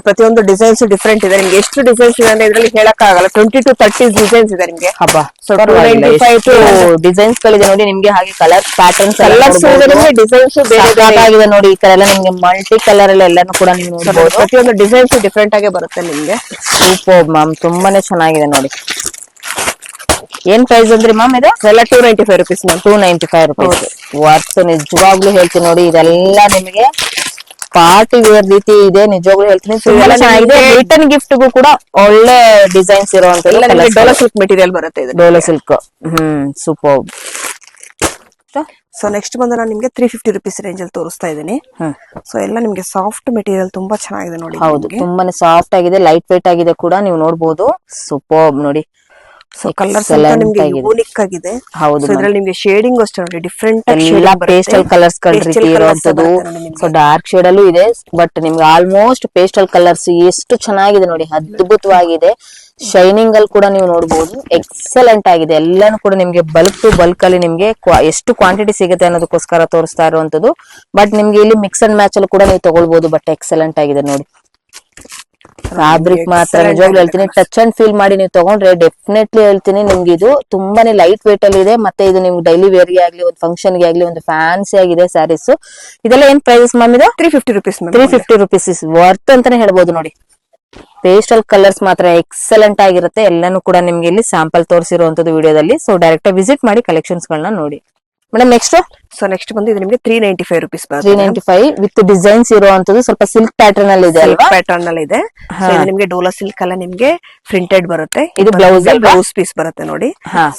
ಪ್ರತಿಯೊಂದು ಡಿಸೈನ್ಸ್ ಡಿಫ್ರೆಂಟ್ ಇದೆ. ನಿಮ್ಗೆ ಎಷ್ಟು ಡಿಸೈನ್ಸ್ ಇದೆ ಅಂದ್ರೆ ಇದ್ರಲ್ಲಿ ಹೇಳಕ್ ಆಗಲ್ಲ. 20 to 30 ಡಿಸೈನ್ಸ್ ಇದೆ ನಿಮ್ಗೆ. ಹಬ್ಬ. ಸೊ 295 ಡಿಸೈನ್ಸ್ ಗಳಿದೆ ನೋಡಿ ನಿಮ್ಗೆ. ಹಾಗೆ ಕಲರ್ ಪ್ಯಾಟರ್ನ್ಸ್ ಡಿಸೈನ್ಸ್ ಬೇರೆ ನೋಡಿ. ಈ ತರ ಎಲ್ಲ ನಿಮ್ಗೆ ಮಲ್ಟಿ ಕಲರ್ ಎಲ್ಲಾನು ಕೂಡ ನೀವು ನೋಡಬಹುದು. ಪ್ರತಿಯೊಂದು ಡಿಸೈನ್ಸ್ ಡಿಫ್ರೆಂಟ್ ಆಗಿ ಬರುತ್ತೆ ನಿಮ್ಗೆ. ಸೂಪರ್ ಮ್ಯಾಮ್, ತುಂಬಾನೇ ಚೆನ್ನಾಗಿದೆ ನೋಡಿ. ಏನ್ ಪ್ರೈಸ್ ಅಂದ್ರಿ ಮ್ಯಾಮ್ ಇದು? ಎಲ್ಲ 295 rupees ಮ್ಯಾಮ್. 295 rupees worth. ನಿಜವಾಗ್ಲೂ ಹೇಳ್ತೀನಿ ನೋಡಿ, ಇದೆಲ್ಲ ನಿಮಗೆ ಪಾರ್ಟಿ ವೇರ್ ರೀತಿ ಇದೆ. ನಿಜವಾಗ್ಲೂ ಹೇಳ್ತೀನಿ ತುಂಬಾ ಚೆನ್ನಾಗಿದೆ. ರಿಟರ್ನ್ ಗಿಫ್ಟ್ ಗೂ ಕೂಡ ಒಳ್ಳೆ ಡಿಸೈನ್ಸ್ ಇರುವಂತದ್ದು. ಡೋಲಾ ಸಿಲ್ಕ್ ಮೆಟೀರಿಯಲ್ ಬರುತ್ತೆ ಇದು. Dhola silk. Super. So next ಬಂದು ನಾನು ನಿಮ್ಗೆ 350 rupees ರೇಂಜ್ ಅಲ್ಲಿ ತೋರಿಸ್ತಾ ಇದ್ದೀನಿ. ಸೊ ಎಲ್ಲ ನಿಮ್ಗೆ ಸಾಫ್ಟ್ ಮೆಟೀರಿಯಲ್ ತುಂಬಾ ಚೆನ್ನಾಗಿದೆ ನೋಡಿ. ಹೌದು, ತುಂಬಾನೇ ಸಾಫ್ಟ್ ಆಗಿದೆ, ಲೈಟ್ ವೇಟ್ ಆಗಿದೆ ಕೂಡ. ನೀವು ನೋಡಬಹುದು. ಸೂಪರ್ ನೋಡಿ. ಸೊ ಕಲರ್ಸ್ ನಿಮ್ಗೆ ಯೂನಿಕ್ ಆಗಿದೆ. ಹೌದು, ಇದ್ರಲ್ಲಿ ನಿಮ್ಗೆ ಶೇಡಿಂಗ್ ಅಷ್ಟೇ ನೋಡಿ ಡಿಫ್ರೆಂಟ್ ಪೇಸ್ಟಲ್ ಕಲರ್ಸ್ ರೀತಿ ಇರುವಂತದ್ದು. ಸೊ ಡಾರ್ಕ್ ಶೇಡ್ ಅಲ್ಲೂ ಇದೆ, ಬಟ್ ನಿಮ್ಗೆ ಆಲ್ಮೋಸ್ಟ್ ಪೇಸ್ಟಲ್ ಕಲರ್ಸ್ ಎಷ್ಟು ಚೆನ್ನಾಗಿದೆ ನೋಡಿ, ಅದ್ಭುತವಾಗಿದೆ. ಶೈನಿಂಗ್ ಅಲ್ಲಿ ಕೂಡ ನೀವು ನೋಡಬಹುದು. ಎಕ್ಸಲೆಂಟ್ ಆಗಿದೆ. ಎಲ್ಲಾನು ಕೂಡ ನಿಮ್ಗೆ ಬಲ್ಕ್ ಟು ಬಲ್ಕ್ ಅಲ್ಲಿ ನಿಮ್ಗೆ ಎಷ್ಟು ಕ್ವಾಂಟಿಟಿ ಸಿಗುತ್ತೆ ಅನ್ನೋದಕ್ಕೋಸ್ಕರ ತೋರಿಸ್ತಾ ಇರುವಂತದ್ದು. ಬಟ್ ನಿಮ್ಗೆ ಇಲ್ಲಿ ಮಿಕ್ಸ್ ಅಂಡ್ ಮ್ಯಾಚ್ ಅಲ್ಲಿ ಕೂಡ ನೀವು ತಗೊಳ್ಬಹುದು. ಬಟ್ ಎಕ್ಸಲೆಂಟ್ ಆಗಿದೆ ನೋಡಿ. ಫ್ಯಾಬ್ರಿಕ್ ಮಾತ್ರ ನಿಜವಾಗ್ಲೂ ಹೇಳ್ತೀನಿ, ಟಚ್ ಅಂಡ್ ಫೀಲ್ ಮಾಡಿ ನೀವು ತಗೊಂಡ್ರೆ ಡೆಫಿನೆಟ್ಲಿ ಹೇಳ್ತೀನಿ ನಿಮ್ಗೆ ಇದು ತುಂಬಾನೇ ಲೈಟ್ ವೇಟ್ ಅಲ್ಲಿ ಇದೆ. ಮತ್ತೆ ಇದು ನಿಮ್ಗೆ ಡೈಲಿ ವೇರ್ ಗೆ ಆಗ್ಲಿ, ಒಂದು ಫಂಕ್ಷನ್ ಗೆ ಆಗ್ಲಿ, ಒಂದು ಫ್ಯಾನ್ಸಿ ಆಗಿದೆ ಸ್ಯಾರೀಸ್. ಇದೆಲ್ಲ ಏನ್ ಪ್ರೈಸಸ್ ಮ್ಯಾಮ್ ಇದು? 350 rupees. 350 rupees ಇಸ್ ವರ್ತ್ ಅಂತಾನೆ ಹೇಳ್ಬೋದು ನೋಡಿ. ಪೇಸ್ಟಲ್ ಕಲರ್ಸ್ ಮಾತ್ರ ಎಕ್ಸಲೆಂಟ್ ಆಗಿರುತ್ತೆ. ಎಲ್ಲಾನು ಕೂಡ ನಿಮ್ಗೆ ಇಲ್ಲಿ ಸ್ಯಾಂಪಲ್ ತೋರಿಸಿರುವಂತದ್ದು ವಿಡಿಯೋದಲ್ಲಿ. ಸೊ ಡೈರೆಕ್ಟ್ ವಿಸಿಟ್ ಮಾಡಿ ಕಲೆಕ್ಷನ್ಸ್ ಗಳನ್ನ ನೋಡಿ. ಮೇಡಮ್ ನೆಕ್ಸ್ಟ್ ಬಂದು ಇದು ನಿಮಗೆ 395 rupees. 395 ವಿತ್ ಡಿಸೈನ್ಸ್ ಇರುವಂತದ್ದು. ಸ್ವಲ್ಪ ಸಿಲ್ಕ್ ಪ್ಯಾಟರ್ನ್ ಅಲ್ಲಿ ಇದೆ ಅಲ್ವಾ? ಪ್ಯಾಟರ್ನ್ ಅಲ್ಲಿ ಇದೆ. ಇದು ನಿಮಗೆ ಡೋಲಾ ಸಿಲ್ಕ್ ಅಲ್ಲ ನಿಮ್ಗೆ ಪ್ರಿಂಟೆಡ್ ಬರುತ್ತೆ. ಇದು ಬ್ಲೌಸ್ ಪೀಸ್ ಬರುತ್ತೆ ನೋಡಿ.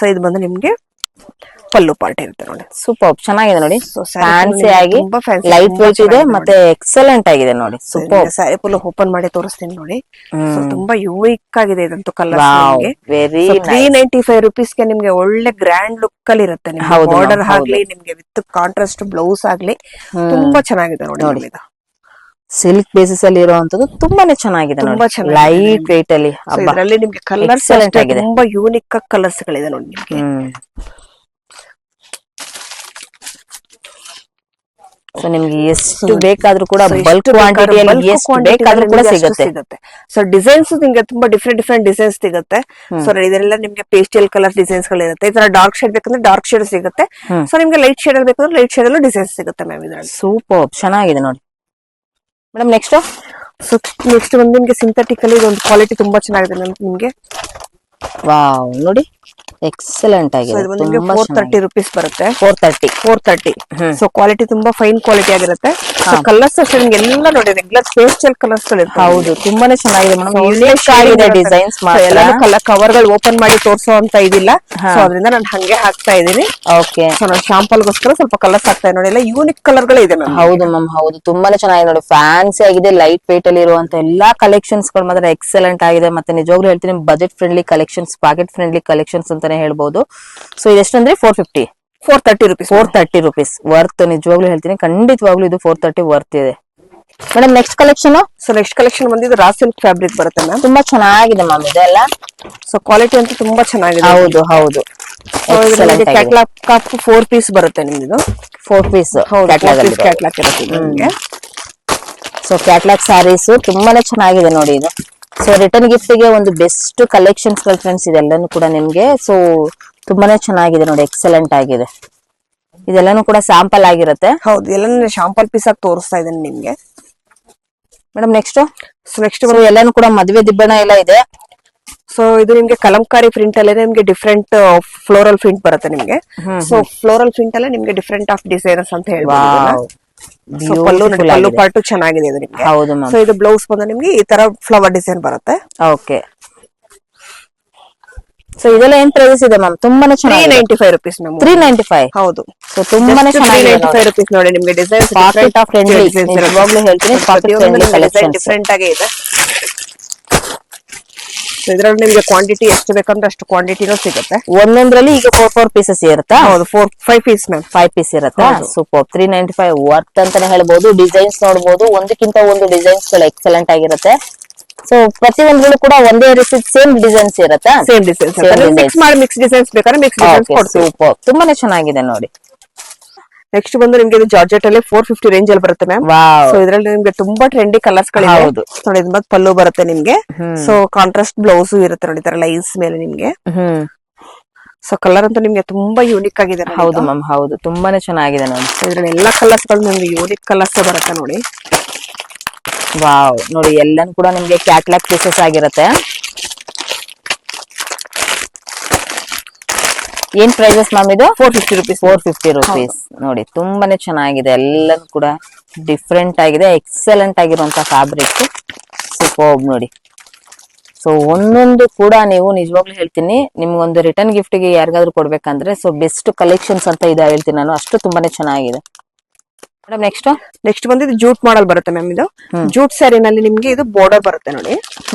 ಸೊ ಇದು ಬಂದು ನಿಮ್ಗೆ ಪಲ್ಲು ಪಾರ್ಟ್ ಇರುತ್ತೆ ನೋಡಿ. ಸೂಪರ್ ಚೆನ್ನಾಗಿದೆ ನೋಡಿ. ಫ್ಯಾನ್ಸಿ ಆಗಿ ಲೈಟ್ ವೇಟ್ ಇದೆ ಮತ್ತೆ ಎಕ್ಸಲೆಂಟ್ ಆಗಿದೆ ನೋಡಿ. ಸೂಪರ್. ಸ್ಯಾರಿ ಫುಲ್ ಓಪನ್ ಮಾಡಿ ತೋರಿಸ್ತೀನಿ ನೋಡಿ. ತುಂಬಾ ಯೂನಿಕ್ ಆಗಿದೆ ಇದಂತೂ ಕಲರ್. ವೆರಿ 395 rupees ಗೆ ನಿಮ್ಗೆ ಒಳ್ಳೆ ಗ್ರ್ಯಾಂಡ್ ಲುಕ್ ಅಲ್ಲಿ ಇರುತ್ತೆ. ಬಾರ್ಡರ್ ಆಗ್ಲಿ, ನಿಮ್ಗೆ ವಿತ್ ಕಾಂಟ್ರಾಸ್ಟ್ ಬ್ಲೌಸ್ ಆಗ್ಲಿ ತುಂಬಾ ಚೆನ್ನಾಗಿದೆ ನೋಡಿ. ಸಿಲ್ಕ್ ಬೇಸಿಸ್ ಅಲ್ಲಿ ಇರುವಂತದ್ದು ತುಂಬಾನೇ ಚೆನ್ನಾಗಿದೆ ತುಂಬಾ ನೋಡಿ, ಚೆನ್ನಾಗಿದೆ ಲೈಟ್ ವೆಯ್ಟ್ ಅಲ್ಲಿ. So ಇದರಲ್ಲಿ ನಿಮ್ಗೆ ಕಲರ್ಸ್ Excellent ಆಗಿದೆ. ತುಂಬಾ ಯೂನಿಕ್ ಕಲರ್ಸ್ ಗಳಿದೆ ನೋಡಿ ನಿಮ್ಗೆ. ಸೊ ನಿಮ್ಗೆ ಎಷ್ಟು ಬೇಕಾದ್ರೂ ಕೂಡ ಬಲ್ಕ್ ಕ್ವಾಂಟಿಟಿಯಲ್ಲಿ ಎಷ್ಟು ಬೇಕಾದ್ರೂ ಕೂಡ ಸಿಗುತ್ತೆ. ಸೊ ಡಿಸೈನ್ಸ್ ನಿಮ್ಗೆ ತುಂಬಾ ಡಿಫ್ರೆಂಟ್ ಡಿಸೈನ್ಸ್ ಸಿಗುತ್ತೆ. ಸೊ ಇದೆಲ್ಲ ನಿಮ್ಗೆ ಪೇಸ್ಟಲ್ ಕಲರ್ ಡಿಸೈನ್ಸ್ ಗಳಿರುತ್ತೆ. ಈ ತರ ಡಾರ್ಕ್ ಶೇಡ್ ಬೇಕಂದ್ರೆ ಡಾರ್ಕ್ ಶೇಡ್ ಸಿಗುತ್ತೆ. ಸೊ ನಿಮ್ಗೆ ಲೈಟ್ ಶೇಡ್ ಅಲ್ಲಿ ಬೇಕಂದ್ರೆ ಲೈಟ್ ಶೇಡ್ ಅಲ್ಲೂ ಡಿಸೈನ್ಸ್ ಸಿಗುತ್ತೆ ಮ್ಯಾಮ್ ಇದರಲ್ಲಿ. ಸೂಪರ್ ಚೆನ್ನಾಗಿದೆ ನೋಡಿ ಮೇಡಮ್. ನೆಕ್ಸ್ಟ್ ಒಂದು ನಿಮ್ಗೆ ಸಿಂಥೆಟಿಕ್ ಅಲ್ಲಿ ಒಂದು ಕ್ವಾಲಿಟಿ ತುಂಬಾ ಚೆನ್ನಾಗಿದೆ ನಿಮ್ಗೆ. ವಾವ್ ನೋಡಿ ಎಕ್ಸಲೆಂಟ್ ಆಗಿದೆ. ನಿಮ್ಗೆ 430 rupees ಬರುತ್ತೆ. 430. ಸೊ ಕ್ವಾಲಿಟಿ ತುಂಬಾ ಫೈನ್ ಕ್ವಾಲಿಟಿ ಆಗಿರುತ್ತೆ. ಕಲರ್ಸ್ ಅಷ್ಟೇ ನಿಮ್ಗೆ ಎಲ್ಲ ನೋಡಿ ರೆಗ್ಯುಲರ್ ಪೇಸ್ಟಲ್ ಕಲರ್ಸ್ ಗಳಿರುತ್ತೆ. ಹೌದು ತುಂಬಾನೇ ಚೆನ್ನಾಗಿದೆ ಮೇಡಮ್. ಯೂನಿಕ್ ಆಗಿದೆ ಡಿಸೈನ್ಸ್ ಮಾತ್ರ. ಕವರ್ ಗಳು ಓಪನ್ ಮಾಡಿ ತೋರಿಸೋ ಅಂತ ಇದಿಲ್ಲ. ಸೊ ಅದರಿಂದ ನಾನು ಹಂಗೆ ಹಾಕ್ತಾ ಇದೀನಿ. ಓಕೆ. ಸೊ ನಾನು ಶಾಂಪಲ್ ಗೋಸ್ಕರ ಸ್ವಲ್ಪ ಕಲರ್ಸ್ ಹಾಕ್ತಾ ನೋಡಿ. ಎಲ್ಲ ಯೂನಿಕ್ ಕಲರ್ ಗಳು ಇದೆ ಮ್ಯಾಮ್. ಹೌದು ಮ್ಯಾಮ್, ಹೌದು ತುಂಬಾನೇ ಚೆನ್ನಾಗಿದೆ ನೋಡಿ. ಫ್ಯಾನ್ಸಿ ಆಗಿದೆ, ಲೈಟ್ ವೇಟ್ ಅಲ್ಲಿ ಇರುವಂತ ಎಲ್ಲಾ ಕಲೆಕ್ಷನ್ಸ್ ಗಳು ಮಾತ್ರ ಎಕ್ಸಲೆಂಟ್ ಆಗಿದೆ. ಮತ್ತೆ ನಿಜವಾಗ್ಲೂ ಹೇಳ್ತೀನಿ budget friendly collections, pocket friendly collections ಅಂತಾನೆ ಹೇಳ್ಬೋದು. ಸೊ ಇದೆಷ್ಟಂದ್ರೆ 430 rupees. 430 rupees worth. ನಿಜವಾಗ್ಲೂ ಹೇಳ್ತೀನಿ ಖಂಡಿತವಾಗ್ಲೂ ಇದು 430 ವರ್ತ್ ಇದೆ madam. Next collection. So next collection ಬಂದಿದ್ದು ರಾ ಸಿಲ್ಕ್ ಫ್ಯಾಬ್ರಿಕ್ ಬರುತ್ತೆ ಮ್ಯಾಮ್. ತುಂಬಾ ಚೆನ್ನಾಗಿದೆ ಮ್ಯಾಮ್ ಇದೆಲ್ಲ. ಸೊ ಕ್ವಾಲಿಟಿ ಅಂತೂ ತುಂಬಾ ಚೆನ್ನಾಗಿದೆ. ಹೌದು ಹೌದು. ಕ್ಯಾಟ್ಲಾಗ್ 4 ಪೀಸ್ ಬರುತ್ತೆ ನಿಮ್ದು. 4 ಪೀಸ್ ಕ್ಯಾಟ್ಲಾಗ್ ಇರುತ್ತೆ ನಿಮ್ಗೆ. ಸೊ ಕ್ಯಾಟ್ಲಾಗ್ ಸ್ಯಾರೀಸ್ ತುಂಬಾನೇ ಚೆನ್ನಾಗಿದೆ ನೋಡಿ ಇದು. ಸೊ ರಿಟರ್ನ್ ಗಿಫ್ಟ್ ಗೆ ಒಂದು ಬೆಸ್ಟ್ ಕಲೆಕ್ಷನ್ಸ್ ಗಳು ಫ್ರೆಂಡ್ಸ್ ಇದೆಲ್ಲಾನು ಕೂಡ ನಿಮ್ಗೆ. ಸೊ ತುಂಬಾನೇ ಚೆನ್ನಾಗಿದೆ ನೋಡಿ, ಎಕ್ಸಲೆಂಟ್ ಆಗಿದೆ. ಇದೆಲ್ಲಾನು ಕೂಡ ಸ್ಯಾಂಪಲ್ ಆಗಿರುತ್ತೆ. ಹೌದು ಎಲ್ಲ ಶಾಂಪಲ್ ಪೀಸ್ ಆಗಿ ತೋರಿಸ್ತಾ ಇದ್ದೇನೆ ನಿಮ್ಗೆ ಮೇಡಮ್. ನೆಕ್ಸ್ಟ್ ನೆಕ್ಸ್ಟ್ ಎಲ್ಲಾನು ಕೂಡ ಮದುವೆ ದಿಬ್ಬಣ ಎಲ್ಲ ಇದೆ. ಸೊ ಇದು ನಿಮ್ಗೆ ಕಲಂಕಾರಿ ಪ್ರಿಂಟ್ ಅಲ್ಲೇ ನಿಮ್ಗೆ ಡಿಫ್ರೆಂಟ್ ಫ್ಲೋರಲ್ ಪ್ರಿಂಟ್ ಬರುತ್ತೆ ನಿಮ್ಗೆ. ಸೊ ಫ್ಲೋರಲ್ ಪ್ರಿಂಟ್ ಅಲ್ಲೇ ನಿಮ್ಗೆ ಡಿಫ್ರೆಂಟ್ ಆಫ್ ಡಿಸೈನರ್ಸ್ ಅಂತ ಹೇಳ್ಬೋದು. ಪಲ್ಲು ಪಾರ್ಟ್ ಚೆನ್ನಾಗಿದೆ ಇದು ನಿಮ್ಗೆ. ಹೌದು ಮ್ಯಾಮ್. ಸೊ ಇದು ಬ್ಲೌಸ್ ಬಂದು ನಿಮ್ಗೆ ಈ ತರ ಫ್ಲವರ್ ಡಿಸೈನ್ ಬರುತ್ತೆ. ಓಕೆ. ಸೊ ಇದೆಲ್ಲ ಏನ್ ಪ್ರೈಸ್ ಇದೆ ಮ್ಯಾಮ್? ತುಂಬಾನೇ ಚೆನ್ನಾಗಿದೆ. 395 rupees ಮ್ಯಾಮ್. 395. ಹೌದು. ಸೊ ತುಂಬಾನೇ ಚೆನ್ನಾಗಿದೆ. 395 rupees ನೋಡಿ ನಿಮ್ಗೆ ಡಿಸೈನ್ಸ್ ಪಾಕೆಟ್ ಆಫ್ ಫ್ರೆಂಡ್ಲಿ. ನಿಜವಾಗ್ಲೂ ಹೇಳ್ತೀನಿ ಪಾಕೆಟ್ ಫ್ರೆಂಡ್ಲಿ ಕಲೆಕ್ಷನ್ ಡಿಫರೆಂಟ್ ಆಗೇ ಇದೆ. ಇದರಲ್ಲಿ ನಿಮಗೆ ಕ್ವಾಂಟಿಟಿ ಎಷ್ಟು ಬೇಕಂದ್ರೆ ಅಷ್ಟು ಕ್ವಾಂಟಿಟಿನೂ ಸಿಗುತ್ತೆ. ಒಂದೊಂದ್ರಲ್ಲಿ ಈಗ 4 ಪೀಸಸ್ ಇರುತ್ತಾ? ಹೌದು 5 ಪೀಸ್ ಮ್ಯಾಮ್. 5 ಪೀಸ್ ಇರುತ್ತಾ? ಸೂಪರ್. 395 ವರ್ತ್ ಅಂತಾನೆ ಹೇಳ್ಬೋದು. ಡಿಸೈನ್ಸ್ ನೋಡಬಹುದು, ಒಂದಕ್ಕಿಂತ ಒಂದು ಡಿಸೈನ್ಸ್ ಗಳು ಎಕ್ಸಲೆಂಟ್ ಆಗಿರುತ್ತೆ. ಸೊ ಪ್ರತಿಯೊಂದ್ರಲ್ಲೂ ಕೂಡ ಒಂದೇ ರೀತಿ ಸೇಮ್ ಡಿಸೈನ್ಸ್ ಇರುತ್ತಾ? Same designs. ಮಿಕ್ಸ್ ಡಿಸೈನ್ಸ್ ಬೇಕಾದ್ರೆ ಮಿಕ್ಸ್ ಡಿಸೈನ್ಸ್ ಕೊಡ್ತೀವಿ. ಸೂಪರ್, ತುಂಬಾನೇ ಚೆನ್ನಾಗಿದೆ ನೋಡಿ. ನೆಕ್ಸ್ಟ್ ಬಂದು ನಿಮ್ಗೆ ಇದು ಜಾರ್ಜೆಟ್ ಅಲ್ಲಿ 450 ರೇಂಜ್ ಅಲ್ಲಿ ಬರುತ್ತೆ ಮ್ಯಾಮ್. ಸೊ ಇದರಲ್ಲಿ ನಿಮ್ಗೆ ತುಂಬಾ ಟ್ರೆಂಡಿ ಕಲರ್ಸ್ ಗಳಿವೆ. ನೋಡಿ ಇದು ಮತ್ತೆ ಪಲ್ಲು ಬರುತ್ತೆ ನಿಮ್ಗೆ. ಸೊ ಕಾಂಟ್ರಾಸ್ಟ್ ಬ್ಲೌಸ್ ಇರುತ್ತೆ ನೋಡಿ ತರ ಲೈನ್ಸ್ ಮೇಲೆ ನಿಮ್ಗೆ. ಸೊ ಕಲರ್ ಅಂತೂ ನಿಮ್ಗೆ ತುಂಬಾ ಯೂನಿಕ್ ಆಗಿದೆ. ಹೌದು ಮ್ಯಾಮ್, ಹೌದು ತುಂಬಾನೇ ಚೆನ್ನಾಗಿದೆ ನೋಡಿ. ಇದ್ರಲ್ಲಿ ಎಲ್ಲಾ ಕಲರ್ಸ್ ಗಳು ನಿಮ್ಗೆ ಯೂನಿಕ್ ಕಲರ್ಸ್ ಬರುತ್ತೆ ನೋಡಿ. ವಾವ್ ನೋಡಿ ಎಲ್ಲಾನು ಕೂಡ ನಿಮ್ಗೆ ಕ್ಯಾಟ್ಲಾಗ್ ಪೀಸಸ್ ಆಗಿರುತ್ತೆ. ಏನ್ ಪ್ರೈಸಸ್ ಮ್ಯಾಮ್ ಇದು? 450 rupees. 450 rupees ನೋಡಿ. ತುಂಬಾನೇ ಚೆನ್ನಾಗಿದೆ, ಎಲ್ಲಾನು ಕೂಡ ಡಿಫ್ರೆಂಟ್ ಆಗಿದೆ, ಎಕ್ಸಲೆಂಟ್ ಆಗಿರುವಂತ ಫ್ಯಾಬ್ರಿಕ್. ಸೂಪರ್ ನೋಡಿ. ಸೊ ಒಂದೊಂದು ಕೂಡ ನೀವು ನಿಜವಾಗ್ಲೂ ಹೇಳ್ತೀನಿ ನಿಮ್ಗೊಂದು ರಿಟರ್ನ್ ಗಿಫ್ಟ್ ಗೆ ಯಾರಿಗಾದ್ರೂ ಕೊಡ್ಬೇಕಂದ್ರೆ ಸೊ ಬೆಸ್ಟ್ ಕಲೆಕ್ಷನ್ಸ್ ಅಂತ ಇದೆ ಹೇಳ್ತೀನಿ ನಾನು. ಅಷ್ಟು ತುಂಬಾನೇ ಚೆನ್ನಾಗಿದೆ ಮೇಡಮ್. ನೆಕ್ಸ್ಟ್ ಬಂದಿದ್ದು ಜೂಟ್ ಮಾಡಲ್ ಬರುತ್ತೆ ಮ್ಯಾಮ್. ಇದು ಜೂಟ್ ಸ್ಯಾರಿನಲ್ಲಿ ನಿಮ್ಗೆ ಇದು ಬಾರ್ಡರ್ ಬರುತ್ತೆ ನೋಡಿ.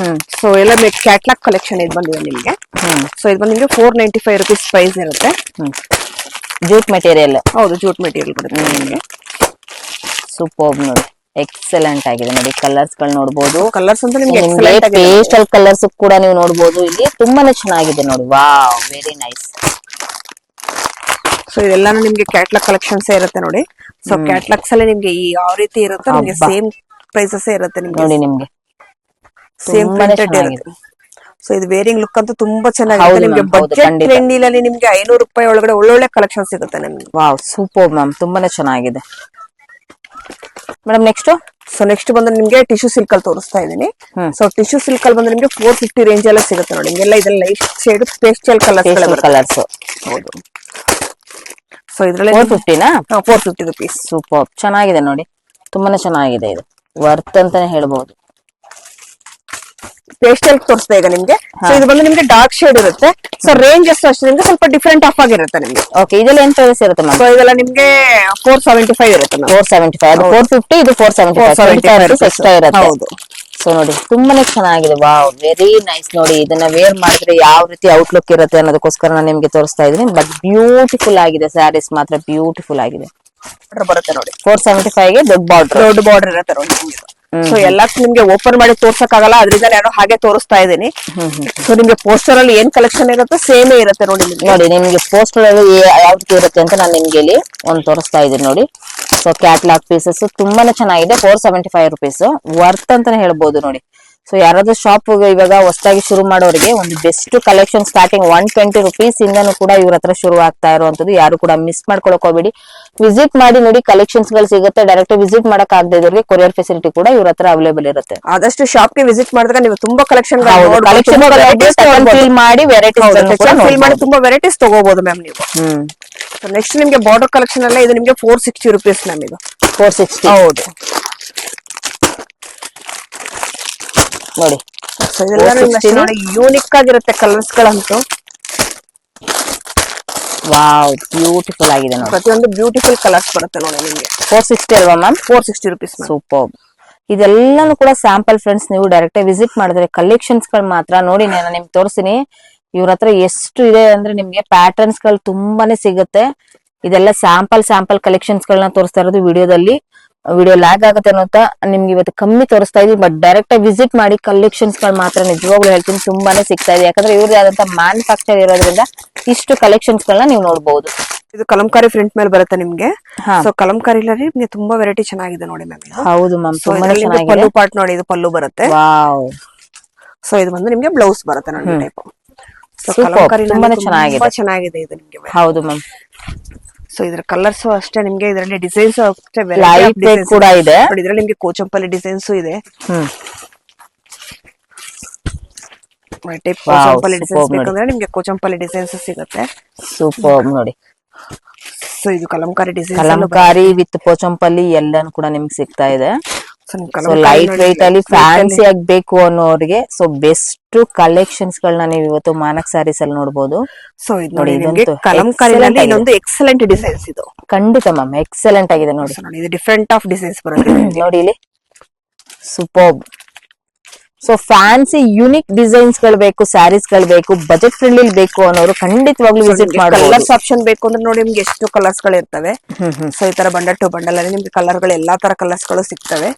ಸೊ ಎಲ್ಲ ಕ್ಯಾಟ್ಲಾಗ್ ಕಲೆಕ್ಷನ್ ಇದು ಬಂದಿದೆ ನಿಮ್ಗೆ. ಸೊ ಇದು ಬಂದು ನಿಮ್ಗೆ 495 rupees ಪ್ರೈಸ್ ಇರುತ್ತೆ. Jute material. ಹೌದು ಜೂಟ್ ಮೆಟೀರಿಯಲ್ ಬರುತ್ತೆ ನಿಮ್ಗೆ. ಸೂಪರ್ ನೋಡಿ, ಎಕ್ಸಲೆಂಟ್ ಆಗಿದೆ ನೋಡಿ. ಕಲರ್ಸ್ ಗಳು ನೋಡಬಹುದು. ಕಲರ್ಸ್ ಅಂತ ನಿಮ್ಗೆ ಪೇಸ್ಟಲ್ ಕಲರ್ಸ್ ಕೂಡ ನೀವು ನೋಡಬಹುದು ಇಲ್ಲಿ. ತುಂಬಾನೇ ಚೆನ್ನಾಗಿದೆ ನೋಡಿ. Wow, very nice. ಸೊ ಇದೆಲ್ಲಾನು ನಿಮ್ಗೆ ಕ್ಯಾಟ್ಲಾಗ್ ಕಲೆಕ್ಷನ್ಸ್ ಇರುತ್ತೆ ನೋಡಿ. ಸೊ ಕ್ಯಾಟ್ಲಾಗ್ಸ್ ಅಲ್ಲಿ ನಿಮ್ಗೆ ಈ ಯಾವ ರೀತಿ ಇರುತ್ತೆ ನಿಮ್ಗೆ ಸೇಮ್ ಪ್ರೈಸಸ್ ಇರುತ್ತೆ ನಿಮ್ಗೆ ನೋಡಿ. ನಿಮ್ಗೆ ಸೇಮ್ ಪ್ರಿಂಟೆಡ್ ಇರುತ್ತೆ. ಸೊ ಇದು ವೇರಿಂಗ್ ಲುಕ್ ಅಂತೂ ತುಂಬಾ ಚೆನ್ನಾಗಿದೆ ನಿಮ್ಗೆ. ಬಜೆಟ್ ಟ್ರೆಂಡಿನಲ್ಲಿ ನಿಮ್ಗೆ 500 ರೂಪಾಯಿ ಒಳಗಡೆ ಒಳ್ಳೊಳ್ಳೆ ಕಲೆಕ್ಷನ್ ಸಿಗುತ್ತೆ ನಿಮ್ಗೆ. ವಾವ್, ಸೂಪರ್ ಮ್ಯಾಮ್, ತುಂಬಾನೇ ಚೆನ್ನಾಗಿದೆ ಮೇಡಮ್. ನೆಕ್ಸ್ಟ್ ಬಂದ್ರೆ ನಿಮ್ಗೆ ಟಿಶ್ಯೂ ಸಿಲ್ಕ್ ಅಲ್ಲಿ ತೋರಿಸ್ತಾ ಇದೀನಿ. ಸೊ ಟಿಶ್ಯೂ ಸಿಲ್ಕ್ ಅಲ್ಲಿ ಬಂದ್ರೆ ನಿಮ್ಗೆ 450 ರೇಂಜ್ ಎಲ್ಲ ಸಿಗುತ್ತೆ ನೋಡಿ. ನಿಮ್ಗೆಲ್ಲ ಇದೆಲ್ಲ ಲೈಟ್ ಶೇಡ್ ಪೇಸ್ಟಲ್ ಕಲರ್ಸ್. ಹೌದು. ಸೊ ಇದ್ರಲ್ಲಿ 450 rupees. ಸೂಪರ್ ಚೆನ್ನಾಗಿದೆ ನೋಡಿ, ತುಂಬಾನೇ ಚೆನ್ನಾಗಿದೆ. ಇದು ವರ್ತ್ ಅಂತಾನೆ ಹೇಳ್ಬಹುದು. ಪೇಸ್ಟಲ್ ತೋರಿಸ್ತಾ ಈಗ ನಿಮ್ಗೆ. ಸೊ ಇದು ಬಂದು ನಿಮ್ಗೆ ಡಾರ್ಕ್ ಶೇಡ್ ಇರುತ್ತೆ. ಸೊ ರೇಂಜ್ ಎಷ್ಟು ಅಷ್ಟೇ ನಿಮ್ಗೆ ಸ್ವಲ್ಪ ಡಿಫ್ರೆಂಟ್ ಆಫ್ ಆಗಿರುತ್ತೆ ನಿಮ್ಗೆ. ಓಕೆ, ಇದೆಲ್ಲ ಏನ್ ಪ್ರೈಸ್ ಇರುತ್ತೆ ಮ್ಯಾಮ್? ಸೊ ಇದೆಲ್ಲ ನಿಮ್ಗೆ 475 ಇರುತ್ತೆ. 475. ಅದು 450, ಇದು 475 ಎಕ್ಸ್ಟ್ರಾ ಇರುತ್ತೆ. ಹೌದು. ಸೊ ನೋಡಿ ತುಂಬಾನೇ ಚೆನ್ನಾಗಿದೆ. ವಾವ್, ವೆರಿ ನೈಸ್ ನೋಡಿ. ಇದನ್ನ ವೇರ್ ಮಾಡಿದ್ರೆ ಯಾವ ರೀತಿ ಔಟ್ಲುಕ್ ಇರುತ್ತೆ ಅನ್ನೋದಕ್ಕೋಸ್ಕರ ನಾನು ನಿಮ್ಗೆ ತೋರಿಸ್ತಾ ಇದೀನಿ. ಬಟ್ ಬ್ಯೂಟಿಫುಲ್ ಆಗಿದೆ ಸ್ಯಾರೀಸ್ ಮಾತ್ರ, ಬ್ಯೂಟಿಫುಲ್ ಆಗಿದೆ. ಬರುತ್ತೆ ನೋಡಿ. 475 ಗೆ ದೊಡ್ಡ ಬಾರ್ಡರ್ ಇರುತ್ತೆ ನೋಡಿ. ಸೊ ಎಲ್ಲಾ ನಿಮ್ಗೆ ಓಪನ್ ಮಾಡಿ ತೋರ್ಸಕ್ ಆಗಲ್ಲ, ಅದ್ರಿಂದ ನಾನು ಹಾಗೆ ತೋರಿಸ್ತಾ ಇದ್ದೀನಿ. ಸೊ ನಿಮ್ಗೆ ಪೋಸ್ಟರ್ ಅಲ್ಲಿ ಏನ್ ಕಲೆಕ್ಷನ್ ಇರುತ್ತೆ ಸೇಮೇ ಇರುತ್ತೆ ನೋಡಿ. ನೋಡಿ ನಿಮ್ಗೆ ಪೋಸ್ಟರ್ ಯಾವ್ದು ಇರುತ್ತೆ ಅಂತ ನಾನು ನಿಮ್ಗೆ ಇಲ್ಲಿ ಒಂದು ತೋರಿಸ್ತಾ ಇದ್ದೀನಿ ನೋಡಿ. ಸೊ ಕ್ಯಾಟ್ಲಾಗ್ ಪೀಸಸ್ ತುಂಬಾನೇ ಚೆನ್ನಾಗಿದೆ. 475 rupees ವರ್ತ್ ಅಂತಾನೆ ಹೇಳ್ಬೋದು ನೋಡಿ. ಸೊ ಯಾರಾದ್ರೂ ಶಾಪ್ ಇವಾಗ ಹೊಸದಾಗಿ ಶುರು ಮಾಡೋರಿಗೆ ಒಂದು ಬೆಸ್ಟ್ ಕಲೆಕ್ಷನ್ ಸ್ಟಾರ್ಟಿಂಗ್ 120 rupees ಇಂದನೂ ಕೂಡ ಇವ್ರ ಹತ್ರ ಶುರು ಆಗ್ತಾ ಇರುವಂತದ್ದು. ಯಾರು ಕೂಡ ಮಿಸ್ ಮಾಡ್ಕೊಳಕ್ ಹೋಗ್ಬೇಡಿ, ವಿಸಿಟ್ ಮಾಡಿ ನೋಡಿ. ಕಲೆಕ್ಷನ್ಸ್ ಗಳು ಸಿಗುತ್ತೆ. ಡೈರೆಕ್ಟ್ ವಿಸಿಟ್ ಮಾಡಕ್ ಆಗದೆ ಇರೋರಿಗೆ ಕೊರಿಯರ್ ಫೆಸಿಲಿಟಿ ಕೂಡ ಇವ್ರ ಹತ್ರ ಅವೈಲೇಬಲ್ ಇರುತ್ತೆ. ಆದಷ್ಟು ಶಾಪ್ ಗೆ ವಿಸಿಟ್ ಮಾಡಿದ್ರೆ ನೀವು ತುಂಬಾ ಕಲೆಕ್ಷನ್ ಮಾಡಿ ವೆರೈಟೀಸ್ ತುಂಬಾ ವೆರೈಟೀಸ್ ತಗೋಬಹುದು ಮ್ಯಾಮ್ ನೀವು. ನೆಕ್ಸ್ಟ್ ನಿಮ್ಗೆ ಬಾರ್ಡರ್ ಕಲೆಕ್ಷನ್ ಅಲ್ಲ, ಇದು ನಿಮ್ಗೆ 460 rupees ಮ್ಯಾಮ್. ಇದು 460 ಹೌದು ನೋಡಿ. ಯೂನಿಕ್ ಆಗಿರುತ್ತೆ ಕಲರ್ಸ್ ಗಳಂತೂ. ವಾವ್ ಬ್ಯೂಟಿಫುಲ್ ಆಗಿದೆ ನೋಡಿ. ಪ್ರತಿಯೊಂದು ಬ್ಯೂಟಿಫುಲ್ ಕಲರ್ಸ್ ಬರುತ್ತೆ ನೋಡಿ ನಿಮ್ಗೆ. 460 ಅಲ್ವಾ ಮ್ಯಾಮ್? 460 rupees. ಸೂಪರ್. ಇದೆಲ್ಲಾನು ಕೂಡ ಸ್ಯಾಂಪಲ್ ಫ್ರೆಂಡ್ಸ್. ನೀವು ಡೈರೆಕ್ಟ್ ವಿಸಿಟ್ ಮಾಡಿದ್ರೆ ಕಲೆಕ್ಷನ್ಸ್ ಗಳು ಮಾತ್ರ ನೋಡಿ ನಾನು ನಿಮ್ಗೆ ತೋರಿಸ್ತೀನಿ. ಇವ್ರ ಹತ್ರ ಎಷ್ಟು ಇದೆ ಅಂದ್ರೆ ನಿಮ್ಗೆ ಪ್ಯಾಟರ್ನ್ಸ್ ಗಳು ತುಂಬಾನೇ ಸಿಗುತ್ತೆ. ಇದೆಲ್ಲ ಸ್ಯಾಂಪಲ್ ಕಲೆಕ್ಷನ್ಸ್ ಗಳನ್ನ ತೋರಿಸ್ತಾ ಇರೋದು ವಿಡಿಯೋದಲ್ಲಿ. ವಿಡಿಯೋ ಲ್ಯಾಗ್ ಆಗುತ್ತೆ ಅನ್ನೋಂತ ನಿಮ್ಗೆ ಇವತ್ತು ಕಮ್ಮಿ ತೋರಿಸ್ತಾ ಇದೀವಿ. ಬಟ್ ಡೈರೆಕ್ಟ್ ಆಗಿ ವಿಸಿಟ್ ಮಾಡಿ ಕಲೆಕ್ಷನ್ಸ್ ಗಳು ಮಾತ್ರ ನಿಜವಾಗ್ಲೂ ಹೇಳ್ತೀನಿ ತುಂಬಾನೇ ಸಿಗ್ತಾ ಇದೆ. ಯಾಕಂದ್ರೆ ಇವ್ರದ್ದು ಆದಂತ ಮ್ಯಾನುಫ್ಯಾಕ್ಚರ್ ಇರೋದ್ರಿಂದ ಇಷ್ಟು ಕಲೆಕ್ಷನ್ಸ್ ಗಳನ್ನ ನೀವು ನೋಡಬಹುದು. ಇದು ಕಲಂಕಾರಿ ಪ್ರಿಂಟ್ ಮೇಲೆ ಬರುತ್ತೆ ನಿಮ್ಗೆ. ಸೊ ಕಲಂಕಾರಿಲಲ್ಲಿ ನಿಮ್ಗೆ ತುಂಬಾ ವೆರೈಟಿ ಚೆನ್ನಾಗಿದೆ ನೋಡಿ ಮ್ಯಾಮ್. ಹೌದು ಮ್ಯಾಮ್, ತುಂಬಾ ಚೆನ್ನಾಗಿದೆ. ಪಲ್ಲು ಪಾರ್ಟ್ ನೋಡಿ, ಇದು ಪಲ್ಲು ಬರುತ್ತೆ. ವಾವ್. ಸೊ ಇದು ಬಂದು ನಿಮ್ಗೆ ಬ್ಲೌಸ್ ಬರುತ್ತೆ ನೋಡಿ ಟೈಪ್. ತುಂಬಾನೇ ಚೆನ್ನಾಗಿದೆ ಇದು ನಿಮ್ಗೆ. ಹೌದು ಮ್ಯಾಮ್. ಸೊ ಇದ್ರ ಕಲರ್ಸ್ ಅಷ್ಟೇ ನಿಮ್ಗೆ, ಇದರಲ್ಲಿ ಡಿಸೈನ್ಸ್ ಅಷ್ಟೇ ಲೈಟ್ ವೇಟ್ ಕೂಡ ಇದೆ ನೋಡಿ. ಇದ್ರಲ್ಲಿ ನಿಮ್ಗೆ ಕೋಚಂಪಲ್ಲಿ ಡಿಸೈನ್ಸ್ ಇದೆ. ಕೋಚಂಪಲ್ಲಿ ಡಿಸೈನ್ಸ್ ಬೇಕಂದ್ರೆ ನಿಮ್ಗೆ ಕೋಚಂಪಲ್ಲಿ ಡಿಸೈನ್ಸ್ ಸಿಗುತ್ತೆ. ಸೂಪರ್ ನೋಡಿ. ಸೊ ಇದು ಕಲಂಕಾರಿ ಡಿಸೈನ್, ಕಲಂಕಾರಿ ವಿತ್ ಪೋಚಂಪಲ್ಲಿ ಎಲ್ಲಾನು ಕೂಡ ನಿಮ್ಗೆ ಸಿಗ್ತಾ ಇದೆ. ಲೈಟ್ ವೇಟ್ ಅಲ್ಲಿ ಫ್ಯಾನ್ಸಿ ಆಗಿ ಬೇಕು ಅನ್ನೋರಿಗೆ ಸೊ ಬೆಸ್ಟ್ ಕಲೆಕ್ಷನ್ಸ್ ಗಳನ್ನ ನೀವು ಇವತ್ತು ಮಾನಕ್ ಸ್ಯಾರೀಸ್ ಅಲ್ಲಿ ನೋಡಬಹುದು. ಸೊ ಇದು ನೋಡಿ ನಿಮ್ಗೆ ಕಲಂಕಾರಿನಲ್ಲಿ ಇನ್ನೊಂದು ಎಕ್ಸಲೆಂಟ್ ಡಿಸೈನ್ಸ್ ಇದು. ಖಂಡಿತ ಮ್ಯಾಮ್ ಎಕ್ಸಲೆಂಟ್ ಆಗಿದೆ ನೋಡಿ. ಇದು ಡಿಫರೆಂಟ್ ಆಫ್ ಡಿಸೈನ್ಸ್ ಬರುತ್ತೆ ನೋಡಿ ಇಲ್ಲಿ. Super. So fancy unique designs ಗಳು ಬೇಕು, ಸ್ಯಾರೀಸ್ ಗಳು ಬೇಕು, ಬಜೆಟ್ ಫ್ರೆಂಡ್ಲಿ ಬೇಕು ಅನ್ನೋರು ಖಂಡಿತವಾಗ್ಲೂ ವಿಸಿಟ್ ಮಾಡಿ. ಕಲರ್ಸ್ ಆಪ್ಷನ್ ಬೇಕು ಅಂದ್ರೆ ನೋಡಿ ನಿಮ್ಗೆ ಎಷ್ಟು ಕಲರ್ಸ್ ಗಳು ಇರ್ತವೆ. ಸೊ ಈ ತರ ಬಂಡಲ್ ಟು ಬಂಡಲ್ ಅಲ್ಲಿ ನಿಮ್ಗೆ ಕಲರ್ ಗಳು ಎಲ್ಲಾ ತರ ಕಲರ್ಸ್ ಗಳು ಸಿಗ್ತವೆ.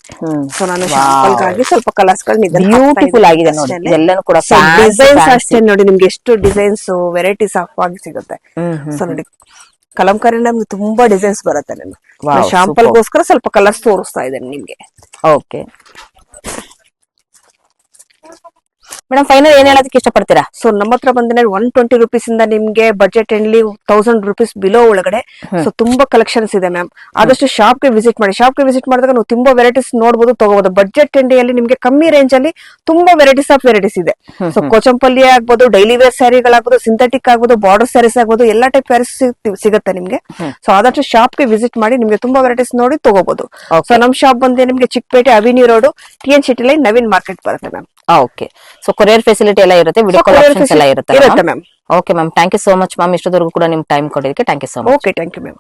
ಸೊ ನಾನು ಶಾಂಪಲ್ ಗಾಗಿ ಸ್ವಲ್ಪ ಕಲರ್ಸ್ ಗಳು ಬ್ಯೂಟಿಫುಲ್ ಆಗಿದೆ ನೋಡಿ. ಎಲ್ಲಾನು ಕೂಡ ಡಿಸೈನ್ಸ್ ಅಷ್ಟೇ ನೋಡಿ ನಿಮ್ಗೆ ಎಷ್ಟು ಡಿಸೈನ್ಸ್ ವೆರೈಟೀಸ್ ಆಗಿ ಸಿಗುತ್ತೆ. ಸೊ ನೋಡಿ ಕಲಂಕಾರಿ ನಮ್ಗೆ ತುಂಬಾ ಡಿಸೈನ್ಸ್ ಬರುತ್ತೆ. ನಾನು ಶಾಂಪಲ್ ಗೋಸ್ಕರ ಸ್ವಲ್ಪ ಕಲರ್ಸ್ ತೋರಿಸ್ತಾ ಇದ್ದೇನೆ ನಿಮ್ಗೆ. ಓಕೆ ಮೇಡಮ್, ಫೈನಲ್ ಏನ್ ಹೇಳೋದಕ್ಕೆ ಇಷ್ಟಪಡ್ತೀರಾ? ಸೊ ನಮ್ಮ ಹತ್ರ ಬಂದ್ರೆ 120 rupees ಇಂದ ನಿಮ್ಗೆ ಬಜೆಟ್ ಎಂಡ್ಲಿ 1000 rupees ಬಿಲೋ ಒಳಗಡೆ ಸೊ ತುಂಬಾ ಕಲೆಕ್ಷನ್ಸ್ ಇದೆ ಮ್ಯಾಮ್. ಆದಷ್ಟು ಶಾಪ್ ಗೆ ವಿಸಿಟ್ ಮಾಡಿ. ಶಾಪ್ ಗೆ ವಿಸಿಟ್ ಮಾಡಿದಾಗ ನೀವು ತುಂಬಾ ವೆರೈಟೀಸ್ ನೋಡಬಹುದು, ತಗೋಬಹುದು. ಬಜೆಟ್ ಎಂಡಿಯಲ್ಲಿ ನಿಮ್ಗೆ ಕಮ್ಮಿ ರೇಂಜ್ ಅಲ್ಲಿ ತುಂಬಾ ವೆರೈಟೀಸ್ ಇದೆ. ಸೊ ಕೋಚಂಪಲ್ಲಿ ಆಗ್ಬೋದು, ಡೈಲಿ ವೇರ್ ಸ್ಯಾರಿಗಳಾಗ್ಬೋದು, ಸಿಂಥೆಟಿಕ್ ಆಗ್ಬೋದು, ಬಾರ್ಡರ್ ಸ್ಯಾರೀಸ್ ಆಗ್ಬೋದು, ಎಲ್ಲಾ ಟೈಪ್ ಸ್ಯಾರೀಸ್ ಸಿಗುತ್ತೆ ನಿಮ್ಗೆ. ಸೊ ಆದಷ್ಟು ಶಾಪ್ ಗೆ ವಿಸಿಟ್ ಮಾಡಿ, ನಿಮ್ಗೆ ತುಂಬಾ ವೆರೈಟೀಸ್ ನೋಡಿ ತಗೋಬಹುದು. ಸೊ ನಮ್ ಶಾಪ್ ಬಂದ್ರೆ ನಿಮ್ಗೆ Chickpete avenue road, TN City line, Naveen market ಬರುತ್ತೆ ma'am. Okay. So courier facility ಎಲ್ಲ ಇರುತ್ತೆ, ವಿಡಿಯೋ ಕಾಲ್ ಆಪ್ಷನ್ಸ್ ಎಲ್ಲ ಇರುತ್ತೆ ma'am. Okay ma'am, thank you so much ma'am. ಇಷ್ಟೊತ್ತವರೆಗೂ ಕೂಡ ನಿಮ್ ಟೈಮ್ ಕೊಡೋದಕ್ಕೆ thank you so much. Okay, thank you ma'am.